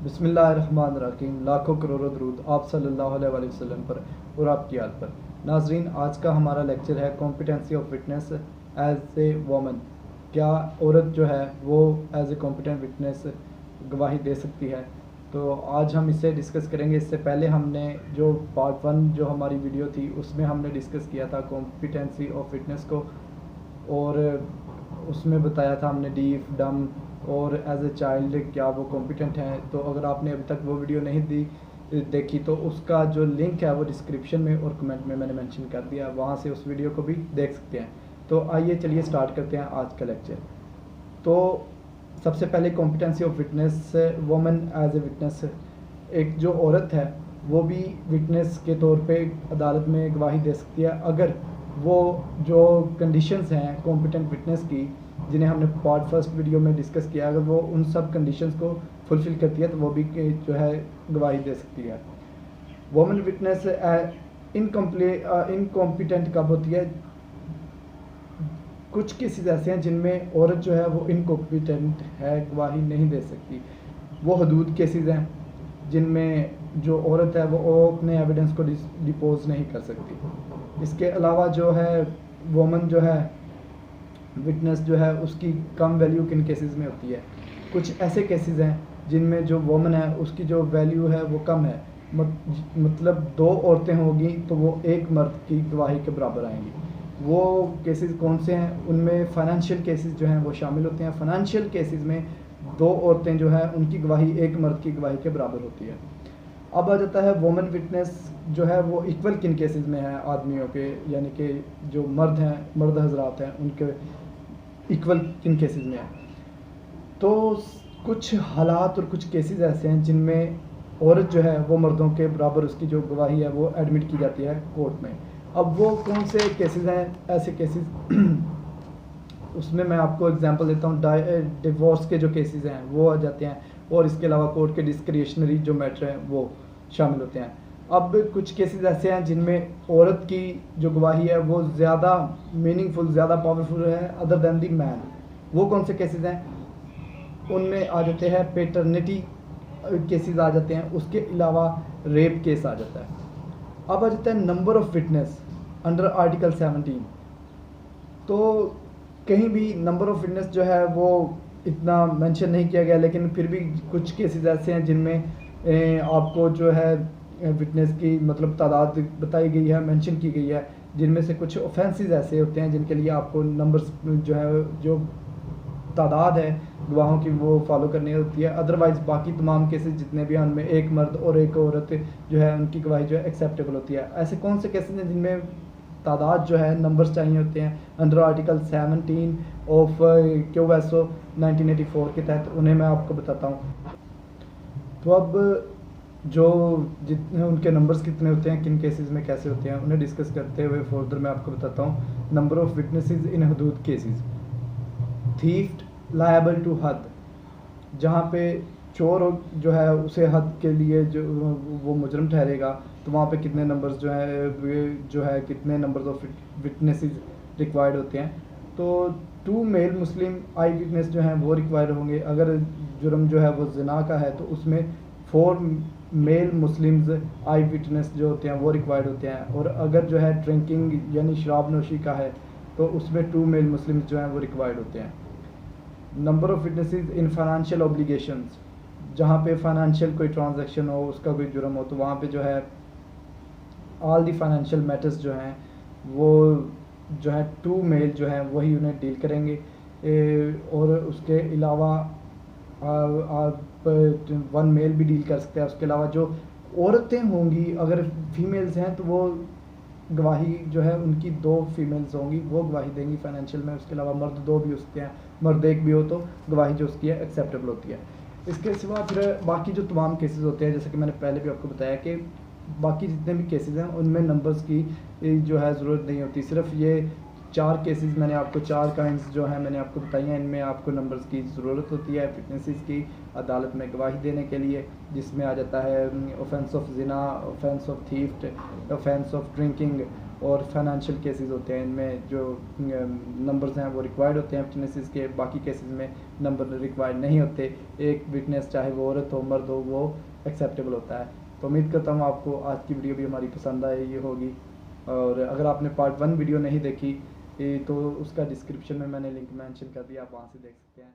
बिस्मिल्लाहिर्रहमानिर्रहीम। लाखों करोड़ों दरूद आप सल्लल्लाहु अलैहि वसल्लम पर और आपकी आल पर। नाजरीन, आज का हमारा लेक्चर है competency of witness as a woman. क्या औरत जो है वो एज ए कॉम्पिटेंट विटनेस गवाही दे सकती है? तो आज हम इसे डिस्कस करेंगे। इससे पहले हमने जो पार्ट 1 जो हमारी वीडियो थी उसमें हमने डिस्कस किया था कॉम्पिटेंसी ऑफ विटनेस को, और उसमें बताया था हमने डीफ डम और एज ए चाइल्ड क्या वो कॉम्पिटेंट हैं। तो अगर आपने अभी तक वो वीडियो नहीं देखी तो उसका जो लिंक है वो डिस्क्रिप्शन में और कमेंट में मैंने मेंशन कर दिया, वहाँ से उस वीडियो को भी देख सकते हैं। तो आइए चलिए स्टार्ट करते हैं आज का लेक्चर। तो सबसे पहले competency of witness, women as a witness. एक जो औरत है वो भी विटनेस के तौर पे अदालत में गवाही दे सकती है अगर वो जो कंडीशंस हैं कॉम्पिटेंट विटनेस की, जिन्हें हमने पार्ट फर्स्ट वीडियो में डिस्कस किया, अगर वो उन सब कंडीशंस को फुलफ़िल करती है तो वो भी जो है गवाही दे सकती है। वुमेन विटनेस इनकॉम्पिटेंट कब होती है? कुछ केसेस ऐसे हैं जिनमें औरत जो है वो इनकॉम्पिटेंट है, गवाही नहीं दे सकती। वो हदूद केसेस हैं जिनमें जो औरत है वो अपने एविडेंस को डिपोज नहीं कर सकती। इसके अलावा जो है वुमन जो है विटनेस जो है उसकी कम वैल्यू किन केसेस में होती है? कुछ ऐसे केसेस हैं जिनमें जो वुमन है उसकी जो वैल्यू है वो कम है, मतलब दो औरतें होगी तो वो एक मर्द की गवाही के बराबर आएंगी। वो केसेस कौन से हैं? उनमें फाइनेंशियल केसेस जो हैं वो शामिल होते हैं। फाइनेंशियल केसेस में दो औरतें जो है उनकी गवाही एक मर्द की गवाही के बराबर होती है। अब आ जाता है वुमेन विटनेस जो है वो इक्वल किन केसेस में है आदमियों के, यानी कि जो मर्द हैं, मर्द हजरात हैं, उनके इक्वल किन केसेस में है? तो कुछ हालात और कुछ केसेस ऐसे हैं जिनमें औरत जो है वो मर्दों के बराबर उसकी जो गवाही है वो एडमिट की जाती है कोर्ट में। अब वो कौन से केसेस हैं ऐसे केसेस? उसमें मैं आपको एग्जांपल देता हूँ। डिवोर्स के जो केसेस हैं वो आ जाते हैं, और इसके अलावा कोर्ट के डिस्क्रिशनरी जो मैटर हैं वो शामिल होते हैं। अब कुछ केसेस ऐसे हैं जिनमें औरत की जो गवाही है वो ज़्यादा मीनिंगफुल, ज़्यादा पावरफुल है अदर देन दी मैन। वो कौन से केसेस हैं? उनमें आ जाते हैं पेटर्निटी केसेस आ जाते हैं, उसके अलावा रेप केस आ जाता है। अब आ जाता है number of witness under article 17। तो कहीं भी नंबर ऑफ़ विटनेस जो है वो इतना मेंशन नहीं किया गया, लेकिन फिर भी कुछ केसेस ऐसे हैं जिनमें आपको जो है विटनेस की मतलब तादाद बताई गई है, मेंशन की गई है, जिनमें से कुछ ऑफेंसेस ऐसे होते हैं जिनके लिए आपको नंबर्स जो है, जो तादाद है गवाहों की वो फॉलो करनी होती है। अदरवाइज़ बाकी तमाम केसेस जितने भी हैं उनमें एक मर्द और एक औरत जो है उनकी गवाही जो है एक्सेप्टेबल होती है। ऐसे कौन से केसेस हैं जिनमें तादाद जो है नंबर्स चाहिए होते हैं? अंडर आर्टिकल 17 ऑफ क्यूएसओ 1984 के तहत उन्हें मैं आपको बताता हूँ। तो अब जो जितने उनके नंबर्स कितने होते हैं, किन केसेस में कैसे होते हैं, उन्हें डिस्कस करते हुए फर्दर मैं आपको बताता हूँ। नंबर ऑफ़ विटनेसेस इन हदूद केसेस। थीफ्ट लायबल टू हद, जहाँ पे चोर जो है उसे हद के लिए जो वो मुजरम ठहरेगा, तो वहाँ पे कितने नंबर्स जो है कितने नंबर्स ऑफ विटनेसेस रिक्वायर्ड होते हैं? तो 2 मेल मुस्लिम आई विटनेस जो हैं वो रिक्वायर्ड होंगे। अगर जुर्म जो है वो ज़िना का है तो उसमें 4 मेल मुस्लिम्स आई विटनेस जो होते हैं वो रिक्वायर्ड होते हैं। और अगर जो है ड्रिंकिंग यानी शराब नोशी का है तो उसमें 2 मेल मुस्लिम्स जो हैं वो रिक्वायर्ड होते हैं। Number of witnesses in financial obligations, जहाँ पे फाइनेंशियल कोई ट्रांजैक्शन हो, उसका कोई जुर्म हो, तो वहाँ पे जो है ऑल दी फाइनेंशियल मैटर्स जो हैं वो जो है 2 मेल जो हैं वही उन्हें डील करेंगे। और उसके अलावा आप 1 मेल भी डील कर सकते हैं। उसके अलावा जो औरतें होंगी, अगर फीमेल्स हैं तो वो गवाही जो है उनकी 2 फीमेल्स होंगी, वो गवाही देंगी फाइनेंशियल में। उसके अलावा मर्द 2 भी हो सकते हैं, मर्द 1 भी हो तो गवाही जो उसकी है एक्सेप्टेबल होती है। इसके सिवा फिर बाकी जो तमाम केसेस होते हैं, जैसे कि मैंने पहले भी आपको बताया कि बाकी जितने भी केसेस हैं उनमें नंबर्स की जो है ज़रूरत नहीं होती। सिर्फ ये 4 केसेस मैंने आपको 4 काइंड्स जो है मैंने आपको बताई हैं। इनमें आपको नंबर्स की ज़रूरत होती है विटनेसेस की अदालत में गवाही देने के लिए, जिसमें आ जाता है ऑफेंस ऑफ जिना, offence of theft, offence of drinking और फाइनेंशियल केसेस होते हैं। इनमें जो नंबर्स हैं वो रिक्वायर्ड होते हैं विटनेसेस के, बाकी केसेस में नंबर रिक्वायर्ड नहीं होते। एक विटनेस चाहे वो औरत हो मर्द हो वो एक्सेप्टेबल होता है। तो उम्मीद करता हूँ आपको आज की वीडियो भी हमारी पसंद आई होगी, और अगर आपने पार्ट 1 वीडियो नहीं देखी तो उसका डिस्क्रिप्शन में मैंने लिंक मेंशन कर दिया, आप वहाँ से देख सकते हैं।